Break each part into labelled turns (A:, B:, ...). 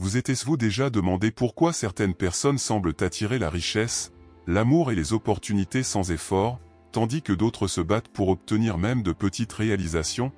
A: Vous êtes-vous déjà demandé pourquoi certaines personnes semblent attirer la richesse, l'amour et les opportunités sans effort, tandis que d'autres se battent pour obtenir même de petites réalisations?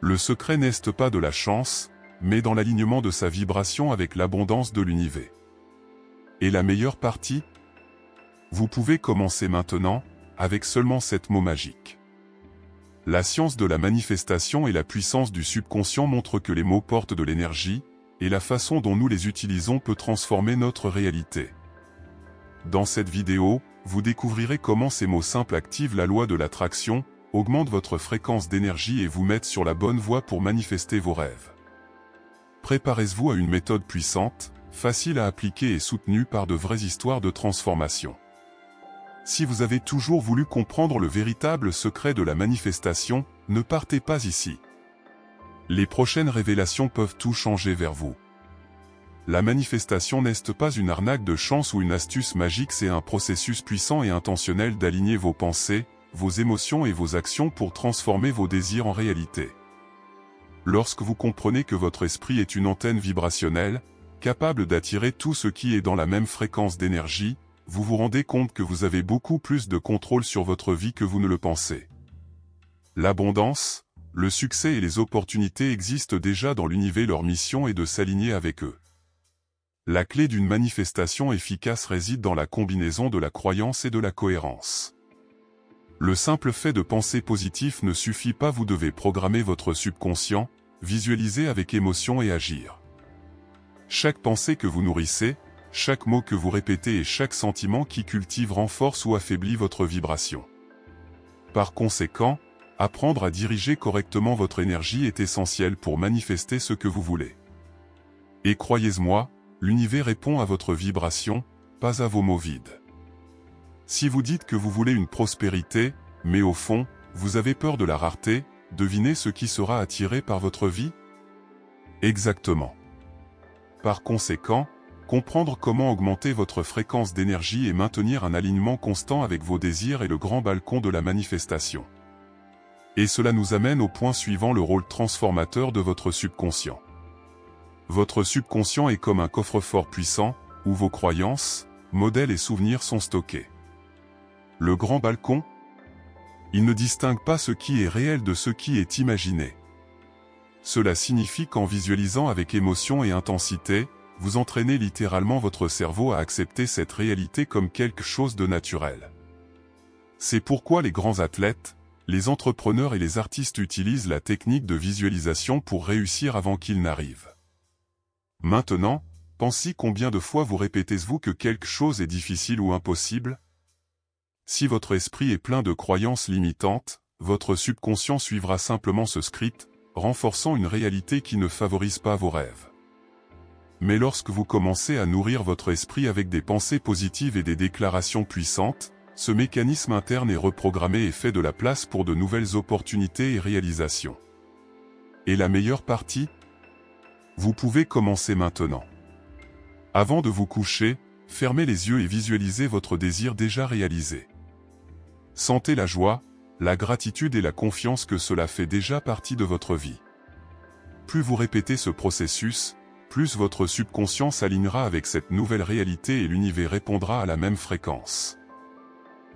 A: Le secret n'est pas de la chance, mais dans l'alignement de sa vibration avec l'abondance de l'univers. Et la meilleure partie? Vous pouvez commencer maintenant, avec seulement 7 mots magiques. La science de la manifestation et la puissance du subconscient montrent que les mots portent de l'énergie, et la façon dont nous les utilisons peut transformer notre réalité. Dans cette vidéo, vous découvrirez comment ces mots simples activent la loi de l'attraction, augmentent votre fréquence d'énergie et vous mettent sur la bonne voie pour manifester vos rêves. Préparez-vous à une méthode puissante, facile à appliquer et soutenue par de vraies histoires de transformation. Si vous avez toujours voulu comprendre le véritable secret de la manifestation, ne partez pas ici. Les prochaines révélations peuvent tout changer vers vous. La manifestation n'est pas une arnaque de chance ou une astuce magique, c'est un processus puissant et intentionnel d'aligner vos pensées, vos émotions et vos actions pour transformer vos désirs en réalité. Lorsque vous comprenez que votre esprit est une antenne vibrationnelle, capable d'attirer tout ce qui est dans la même fréquence d'énergie, vous vous rendez compte que vous avez beaucoup plus de contrôle sur votre vie que vous ne le pensez. L'abondance, le succès et les opportunités existent déjà dans l'univers, leur mission est de s'aligner avec eux. La clé d'une manifestation efficace réside dans la combinaison de la croyance et de la cohérence. Le simple fait de penser positif ne suffit pas, vous devez programmer votre subconscient, visualiser avec émotion et agir. Chaque pensée que vous nourrissez, chaque mot que vous répétez et chaque sentiment qui cultive renforce ou affaiblit votre vibration. Par conséquent, apprendre à diriger correctement votre énergie est essentiel pour manifester ce que vous voulez. Et croyez-moi, l'univers répond à votre vibration, pas à vos mots vides. Si vous dites que vous voulez une prospérité, mais au fond, vous avez peur de la rareté, devinez ce qui sera attiré par votre vie? Exactement. Par conséquent, comprendre comment augmenter votre fréquence d'énergie et maintenir un alignement constant avec vos désirs est le grand balcon de la manifestation. Et cela nous amène au point suivant, le rôle transformateur de votre subconscient. Votre subconscient est comme un coffre-fort puissant, où vos croyances, modèles et souvenirs sont stockés. Le grand balcon? Il ne distingue pas ce qui est réel de ce qui est imaginé. Cela signifie qu'en visualisant avec émotion et intensité, vous entraînez littéralement votre cerveau à accepter cette réalité comme quelque chose de naturel. C'est pourquoi les grands athlètes, les entrepreneurs et les artistes utilisent la technique de visualisation pour réussir avant qu'il n'arrive. Maintenant, pensez combien de fois vous répétez-vous que quelque chose est difficile ou impossible? Si votre esprit est plein de croyances limitantes, votre subconscient suivra simplement ce script, renforçant une réalité qui ne favorise pas vos rêves. Mais lorsque vous commencez à nourrir votre esprit avec des pensées positives et des déclarations puissantes, ce mécanisme interne est reprogrammé et fait de la place pour de nouvelles opportunités et réalisations. Et la meilleure partie? Vous pouvez commencer maintenant. Avant de vous coucher, fermez les yeux et visualisez votre désir déjà réalisé. Sentez la joie, la gratitude et la confiance que cela fait déjà partie de votre vie. Plus vous répétez ce processus, plus votre subconscient s'alignera avec cette nouvelle réalité et l'univers répondra à la même fréquence.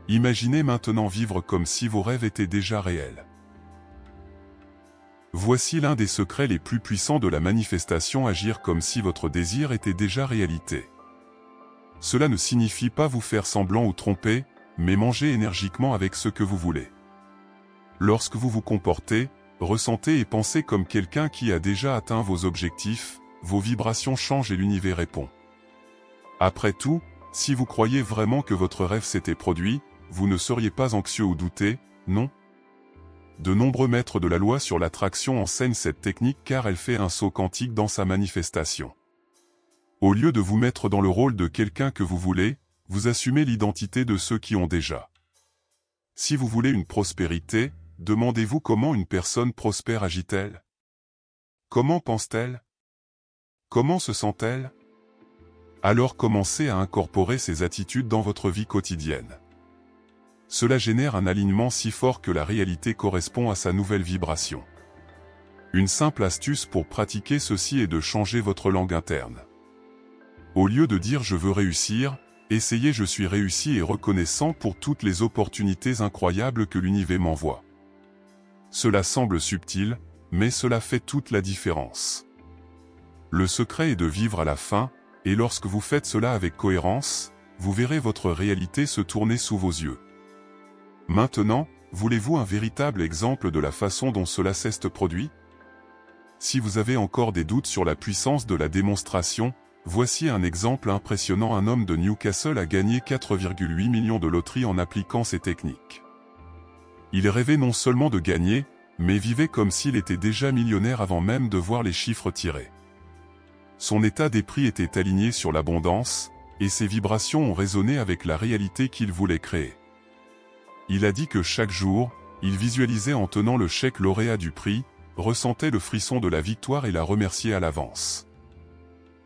A: Imaginez maintenant vivre comme si vos rêves étaient déjà réels. Voici l'un des secrets les plus puissants de la manifestation: agir comme si votre désir était déjà réalité. Cela ne signifie pas vous faire semblant ou tromper, mais manger énergiquement avec ce que vous voulez. Lorsque vous vous comportez, ressentez et pensez comme quelqu'un qui a déjà atteint vos objectifs, vos vibrations changent et l'univers répond. Après tout, si vous croyez vraiment que votre rêve s'était produit, vous ne seriez pas anxieux ou douter, non? De nombreux maîtres de la loi sur l'attraction enseignent cette technique car elle fait un saut quantique dans sa manifestation. Au lieu de vous mettre dans le rôle de quelqu'un que vous voulez, vous assumez l'identité de ceux qui ont déjà. Si vous voulez une prospérité, demandez-vous comment une personne prospère agit-elle? Comment pense-t-elle? Comment se sent-elle? Alors commencez à incorporer ces attitudes dans votre vie quotidienne. Cela génère un alignement si fort que la réalité correspond à sa nouvelle vibration. Une simple astuce pour pratiquer ceci est de changer votre langue interne. Au lieu de dire « je veux réussir », essayez « je suis réussi et reconnaissant pour toutes les opportunités incroyables que l'univers m'envoie ». Cela semble subtil, mais cela fait toute la différence. Le secret est de vivre à la fin, et lorsque vous faites cela avec cohérence, vous verrez votre réalité se tourner sous vos yeux. Maintenant, voulez-vous un véritable exemple de la façon dont cela s'est produit? Si vous avez encore des doutes sur la puissance de la démonstration, voici un exemple impressionnant. Un homme de Newcastle a gagné 4,8 millions de loterie en appliquant ces techniques. Il rêvait non seulement de gagner, mais vivait comme s'il était déjà millionnaire avant même de voir les chiffres tirés. Son état d'esprit était aligné sur l'abondance, et ses vibrations ont résonné avec la réalité qu'il voulait créer. Il a dit que chaque jour, il visualisait en tenant le chèque lauréat du prix, ressentait le frisson de la victoire et la remerciait à l'avance.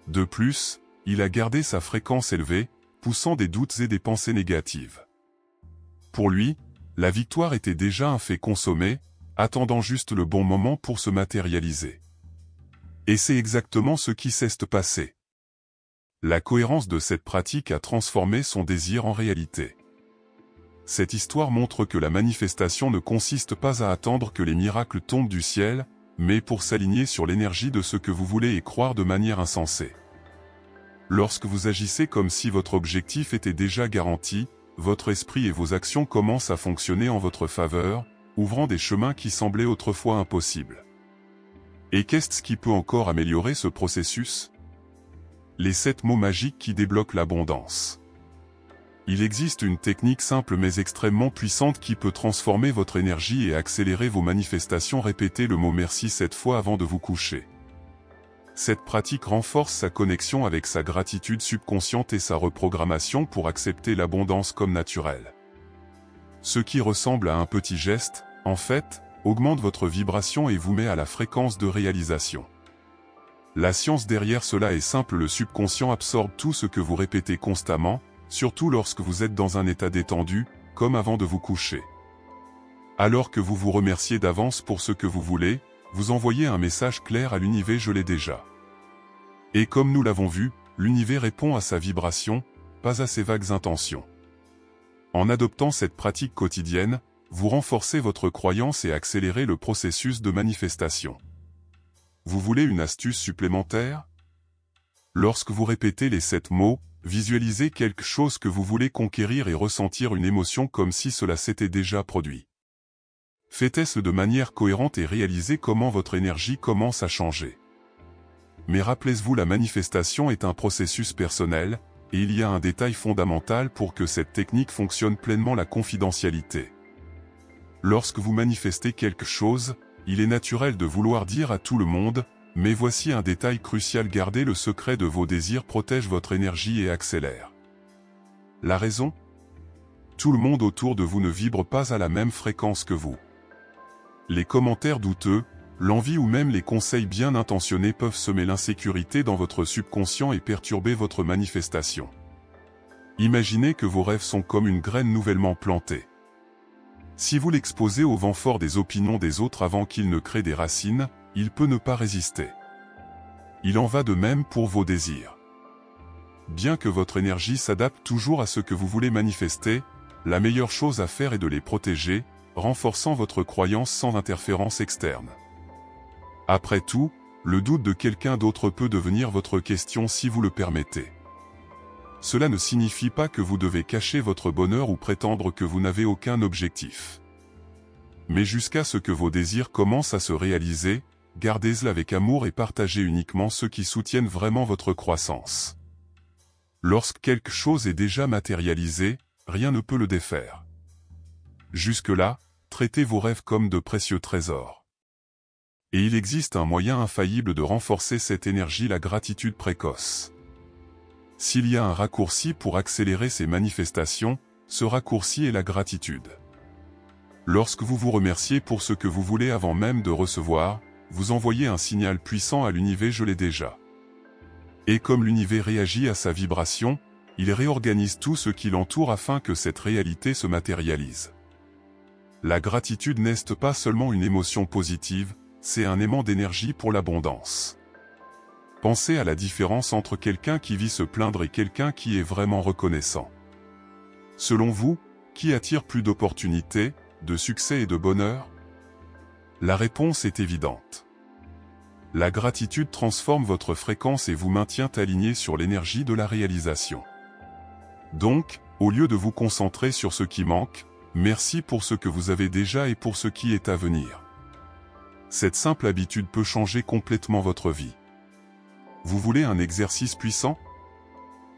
A: De plus, il a gardé sa fréquence élevée, poussant des doutes et des pensées négatives. Pour lui, la victoire était déjà un fait consommé, attendant juste le bon moment pour se matérialiser. Et c'est exactement ce qui s'est passé. La cohérence de cette pratique a transformé son désir en réalité. Cette histoire montre que la manifestation ne consiste pas à attendre que les miracles tombent du ciel, mais pour s'aligner sur l'énergie de ce que vous voulez et croire de manière insensée. Lorsque vous agissez comme si votre objectif était déjà garanti, votre esprit et vos actions commencent à fonctionner en votre faveur, ouvrant des chemins qui semblaient autrefois impossibles. Et qu'est-ce qui peut encore améliorer ce processus? Les 7 mots magiques qui débloquent l'abondance. Il existe une technique simple mais extrêmement puissante qui peut transformer votre énergie et accélérer vos manifestations. Répétez le mot merci 7 fois avant de vous coucher. Cette pratique renforce sa connexion avec sa gratitude subconsciente et sa reprogrammation pour accepter l'abondance comme naturelle. Ce qui ressemble à un petit geste, en fait, augmente votre vibration et vous met à la fréquence de réalisation. La science derrière cela est simple, le subconscient absorbe tout ce que vous répétez constamment, surtout lorsque vous êtes dans un état détendu, comme avant de vous coucher. Alors que vous vous remerciez d'avance pour ce que vous voulez, vous envoyez un message clair à l'univers « je l'ai déjà ». Et comme nous l'avons vu, l'univers répond à sa vibration, pas à ses vagues intentions. En adoptant cette pratique quotidienne, vous renforcez votre croyance et accélérez le processus de manifestation. Vous voulez une astuce supplémentaire? Lorsque vous répétez les 7 mots, visualisez quelque chose que vous voulez conquérir et ressentir une émotion comme si cela s'était déjà produit. Faites-ce de manière cohérente et réalisez comment votre énergie commence à changer. Mais rappelez-vous, la manifestation est un processus personnel, et il y a un détail fondamental pour que cette technique fonctionne pleinement: la confidentialité. Lorsque vous manifestez quelque chose, il est naturel de vouloir dire à tout le monde, mais voici un détail crucial: garder le secret de vos désirs protège votre énergie et accélère. La raison? Tout le monde autour de vous ne vibre pas à la même fréquence que vous. Les commentaires douteux, l'envie ou même les conseils bien intentionnés peuvent semer l'insécurité dans votre subconscient et perturber votre manifestation. Imaginez que vos rêves sont comme une graine nouvellement plantée. Si vous l'exposez au vent fort des opinions des autres avant qu'il ne crée des racines, il peut ne pas résister. Il en va de même pour vos désirs. Bien que votre énergie s'adapte toujours à ce que vous voulez manifester, la meilleure chose à faire est de les protéger, renforçant votre croyance sans interférence externe. Après tout, le doute de quelqu'un d'autre peut devenir votre question si vous le permettez. Cela ne signifie pas que vous devez cacher votre bonheur ou prétendre que vous n'avez aucun objectif. Mais jusqu'à ce que vos désirs commencent à se réaliser, gardez-les avec amour et partagez uniquement ceux qui soutiennent vraiment votre croissance. Lorsque quelque chose est déjà matérialisé, rien ne peut le défaire. Jusque-là, traitez vos rêves comme de précieux trésors. Et il existe un moyen infaillible de renforcer cette énergie: la gratitude précoce. S'il y a un raccourci pour accélérer ces manifestations, ce raccourci est la gratitude. Lorsque vous vous remerciez pour ce que vous voulez avant même de recevoir, vous envoyez un signal puissant à l'univers: je l'ai déjà. Et comme l'univers réagit à sa vibration, il réorganise tout ce qui l'entoure afin que cette réalité se matérialise. La gratitude n'est pas seulement une émotion positive, c'est un aimant d'énergie pour l'abondance. Pensez à la différence entre quelqu'un qui vit se plaindre et quelqu'un qui est vraiment reconnaissant. Selon vous, qui attire plus d'opportunités, de succès et de bonheur? La réponse est évidente. La gratitude transforme votre fréquence et vous maintient aligné sur l'énergie de la réalisation. Donc, au lieu de vous concentrer sur ce qui manque, merci pour ce que vous avez déjà et pour ce qui est à venir. Cette simple habitude peut changer complètement votre vie. Vous voulez un exercice puissant?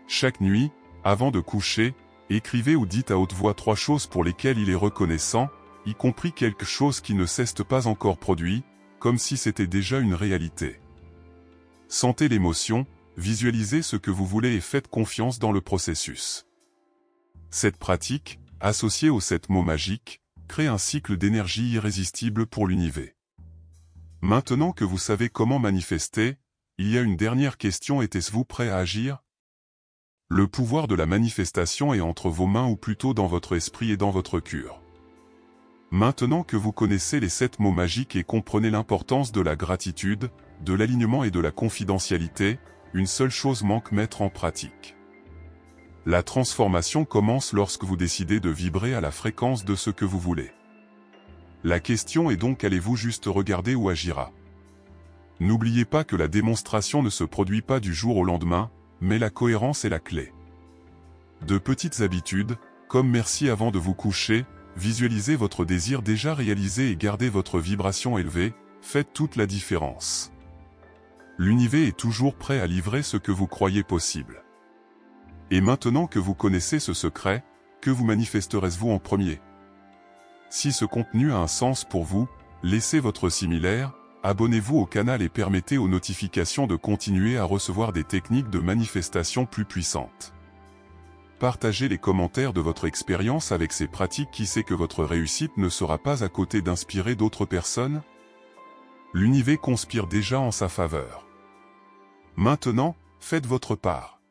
A: Chaque nuit, avant de coucher, écrivez ou dites à haute voix 3 choses pour lesquelles il est reconnaissant, y compris quelque chose qui ne s'est pas encore produit, comme si c'était déjà une réalité. Sentez l'émotion, visualisez ce que vous voulez et faites confiance dans le processus. Cette pratique, associée aux 7 mots magiques, crée un cycle d'énergie irrésistible pour l'univers. Maintenant que vous savez comment manifester, il y a une dernière question: êtes-vous prêt à agir? Le pouvoir de la manifestation est entre vos mains ou plutôt dans votre esprit et dans votre cœur. Maintenant que vous connaissez les 7 mots magiques et comprenez l'importance de la gratitude, de l'alignement et de la confidentialité, une seule chose manque: mettre en pratique. La transformation commence lorsque vous décidez de vibrer à la fréquence de ce que vous voulez. La question est donc: allez-vous juste regarder ou agira? N'oubliez pas que la démonstration ne se produit pas du jour au lendemain, mais la cohérence est la clé. De petites habitudes, comme merci avant de vous coucher, visualisez votre désir déjà réalisé et gardez votre vibration élevée, faites toute la différence. L'univers est toujours prêt à livrer ce que vous croyez possible. Et maintenant que vous connaissez ce secret, que vous manifesterez-vous en premier? Si ce contenu a un sens pour vous, laissez votre similaire, abonnez-vous au canal et permettez aux notifications de continuer à recevoir des techniques de manifestation plus puissantes. Partagez les commentaires de votre expérience avec ces pratiques. Qui sait que votre réussite ne sera pas à côté d'inspirer d'autres personnes? L'univers conspire déjà en sa faveur. Maintenant, faites votre part.